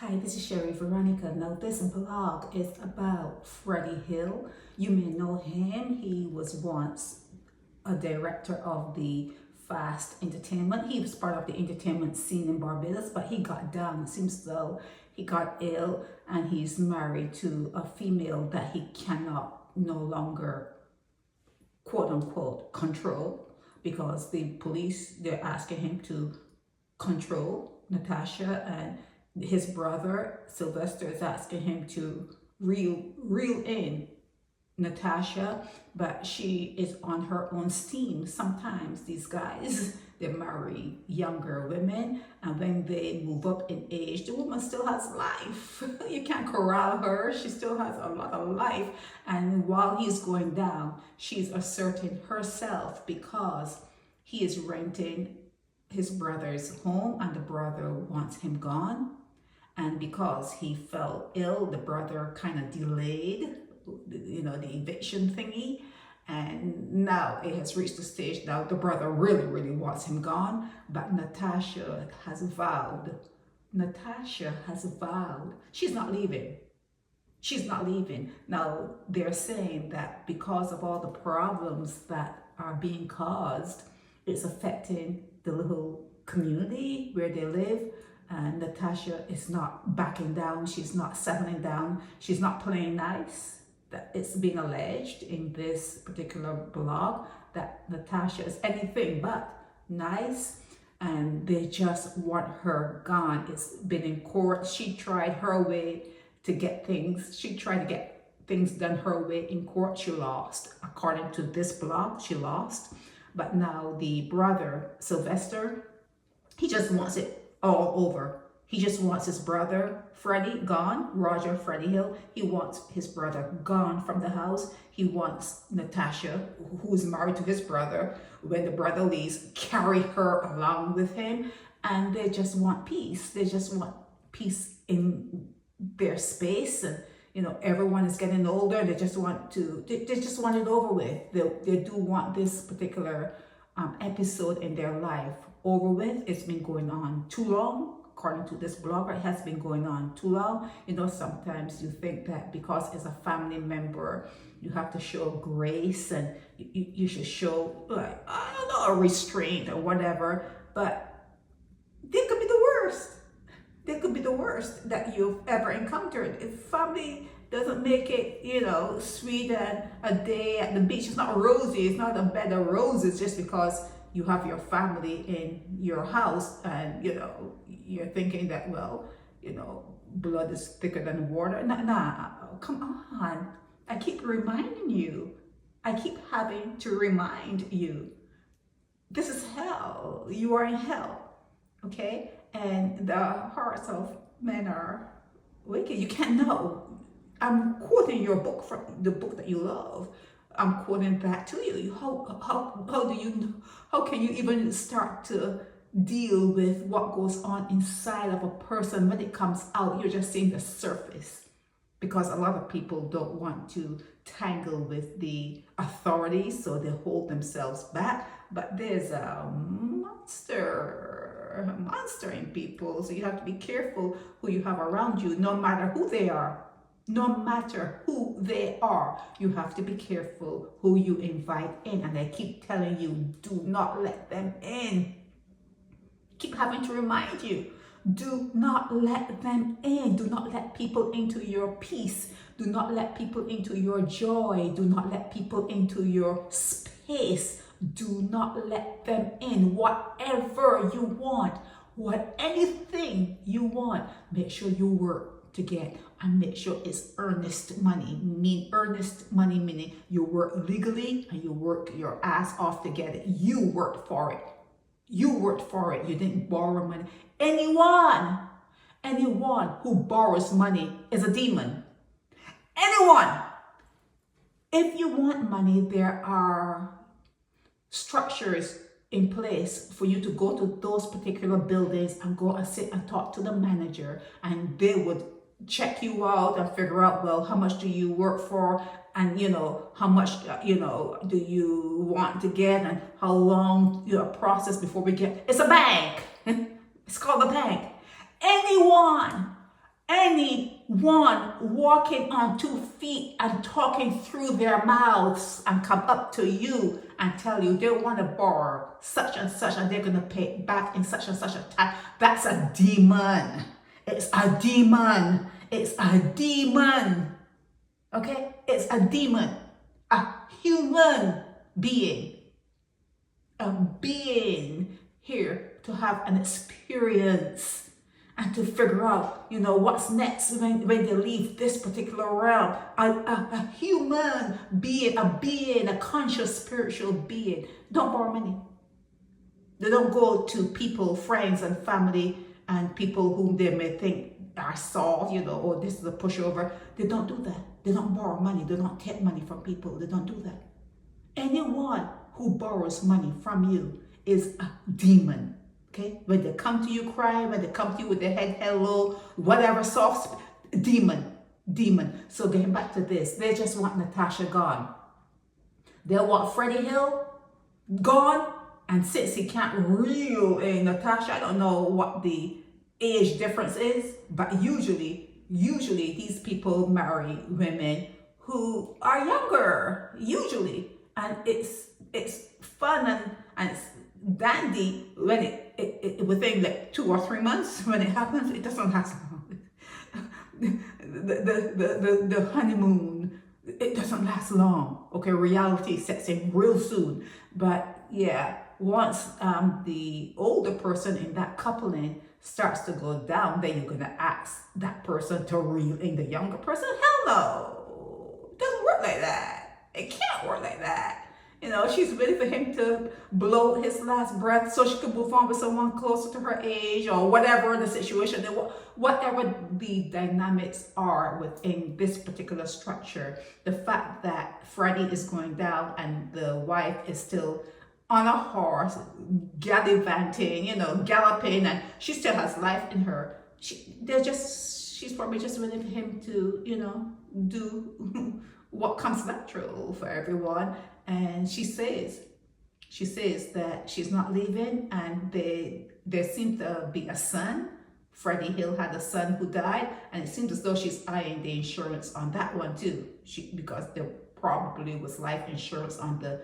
Hi, this is Sherry Veronica. Now, this blog is about Freddie Hill. You may know him. He was once a director of the Fast Entertainment. He was part of the entertainment scene in Barbados, but he got down. It seems though he got ill and he's married to a female that he cannot no longer, quote unquote, control, because the police, they're asking him to control Natasha, and his brother Sylvester is asking him to reel in Natasha, but she is on her own steam. Sometimes these guys, they marry younger women, and when they move up in age, the woman still has life. You can't corral her. She still has a lot of life. And while he's going down, she's asserting herself because he is renting his brother's home and the brother wants him gone. And because he fell ill, the brother kind of delayed, the eviction thingy. And now it has reached the stage now the brother really wants him gone. But Natasha has vowed, she's not leaving. She's not leaving. Now they're saying that because of all the problems that are being caused, it's affecting the little community where they live. And Natasha is not backing down. She's not settling down. She's not playing nice. That it's being alleged in this particular blog that Natasha is anything but nice, and they just want her gone. It's been in court. She tried her way to get things. She tried to get things done her way in court. She lost. According to this blog, she lost. But now the brother, Sylvester, he just wants it all over. He just wants his brother, Freddie, gone. Roger Freddie Hill. He wants his brother gone from the house. He wants Natasha, who's married to his brother, when the brother leaves, carry her along with him. And they just want peace. They just want peace in their space. And, everyone is getting older. They just want it over with. They do want this particular episode in their life over with. It's been going on too long. According to this blogger, it has been going on too long. Sometimes you think that because it's a family member, you have to show grace and you should show, a restraint or whatever. But they could be the worst. They could be the worst that you've ever encountered. If family doesn't make it, sweet and a day at the beach, it's not rosy. It's not a bed of roses just because you have your family in your house and, you're thinking that, blood is thicker than water. Nah, come on. I keep reminding you. I keep having to remind you. This is hell. You are in hell, okay? And the hearts of men are wicked. You can't know. I'm quoting your book from the book that you love. I'm quoting that to you. How can you even start to deal with what goes on inside of a person when it comes out? You're just seeing the surface, because a lot of people don't want to tangle with the authorities, so they hold themselves back. But there's a monster in people, so you have to be careful who you have around you, no matter who they are. No matter who they are, you have to be careful who you invite in. And I keep telling you, do not let them in. Keep having to remind you, do not let them in. Do not let people into your peace. Do not let people into your joy. Do not let people into your space. Do not let them in. Whatever you want, anything you want, make sure you work to get, and make sure it's earnest money. Earnest money meaning you work legally and you work your ass off to get it. You worked for it. You worked for it. You didn't borrow money. Anyone who borrows money is a demon. Anyone. If you want money, there are structures in place for you to go to those particular buildings and go and sit and talk to the manager, and they would check you out and figure out, well, how much do you work for, and how much do you want to get, and how long process before we get. It's a bank. It's called a bank. Anyone one walking on 2 feet and talking through their mouths and come up to you and tell you they want to borrow such and they're going to pay it back in such and such a time. That's a demon. It's a demon. It's a demon. Okay? It's a demon. A human being. A being here to have an experience and to figure out, what's next when they leave this particular realm. A human being, a conscious spiritual being. Don't borrow money. They don't go to people, friends and family and people whom they may think are soft, or this is a pushover. They don't do that. They don't borrow money. They don't take money from people. They don't do that. Anyone who borrows money from you is a demon. Okay? When they come to you crying, when they come to you with their head held low, whatever, soft, demon. So getting back to this, they just want Natasha gone. They want Freddie Hill gone. And since he can't reel in Natasha, I don't know what the age difference is, but usually these people marry women who are younger, usually. And it's fun and it's dandy when it within like 2 or 3 months when it happens. It doesn't last long. The honeymoon, it doesn't last long. Okay, reality sets in real soon. But yeah, once the older person in that coupling starts to go down, then you're gonna ask that person to reel in the younger person. Hell no, it doesn't work like that. It can't work like that. She's waiting for him to blow his last breath so she can move on with someone closer to her age or whatever the situation, whatever the dynamics are within this particular structure. The fact that Freddie is going down and the wife is still on a horse, gallivanting, galloping, and she still has life in her. She's probably just waiting for him to, do what comes natural for everyone. And she says that she's not leaving, and there seemed to be a son. Freddie Hill had a son who died, and it seems as though she's eyeing the insurance on that one too. Because there probably was life insurance on the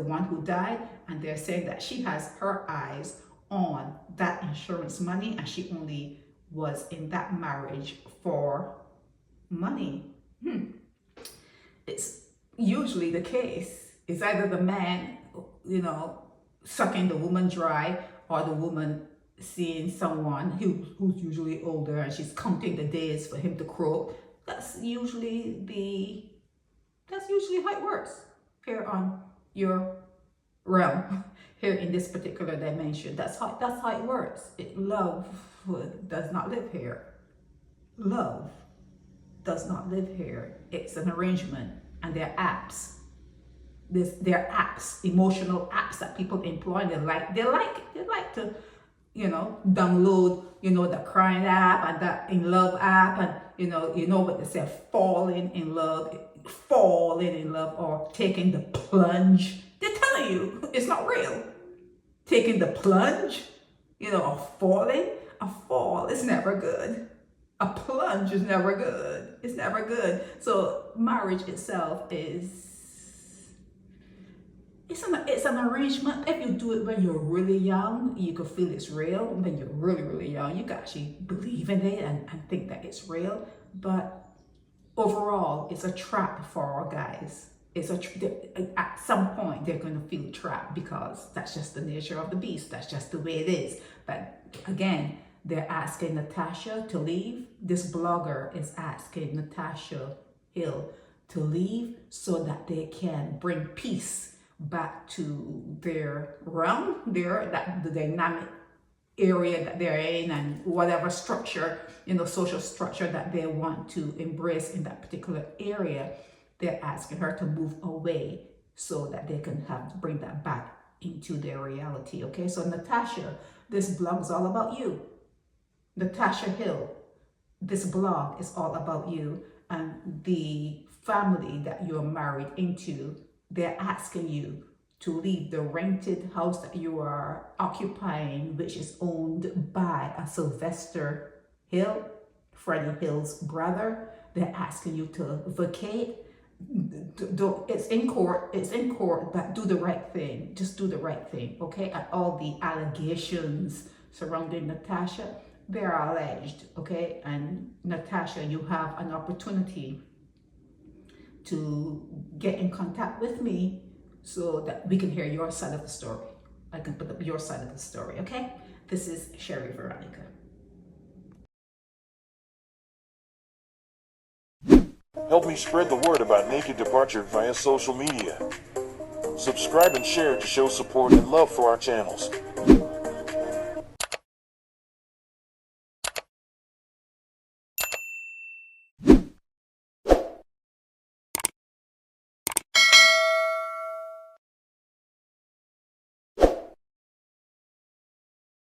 one who died, and they're saying that she has her eyes on that insurance money, and she only was in that marriage for money. It's usually the case. It's either the man, sucking the woman dry, or the woman seeing someone who's usually older and she's counting the days for him to croak. That's usually how it works here on your realm, here in this particular dimension. That's how it works. Love does not live here. Love does not live here. It's an arrangement, and they're apps. They're apps, emotional apps that people employ. They like to, download, the crying app and that in love app, and you know what they say, falling in love, or taking the plunge. They're telling you it's not real. Taking the plunge, or falling. A fall is never good. A plunge is never good. It's never good. So marriage itself it's an arrangement. If you do it when you're really young, you can feel it's real. When you're really, really young, you can actually believe in it and think that it's real. But overall, it's a trap for our guys. At some point, they're going to feel trapped because that's just the nature of the beast. That's just the way it is. But again, they're asking Natasha to leave. This blogger is asking Natasha Hill to leave so that they can bring peace back to their realm, the dynamic area that they're in, and whatever structure, social structure that they want to embrace in that particular area. They're asking her to move away so that they can bring that back into their reality. Okay, so Natasha, this blog is all about you. Natasha Hill, this blog is all about you and the family that you're married into. They're asking you to leave the rented house that you are occupying, which is owned by a Sylvester Hill, Freddie Hill's brother. They're asking you to vacate. It's in court. It's in court, but do the right thing. Just do the right thing, okay? And all the allegations surrounding Natasha, they are alleged, okay? And Natasha, you have an opportunity to get in contact with me so that we can hear your side of the story. I can put up your side of the story, okay? This is Sherry Veronica. Help me spread the word about Naked Departure via social media. Subscribe and share to show support and love for our channels.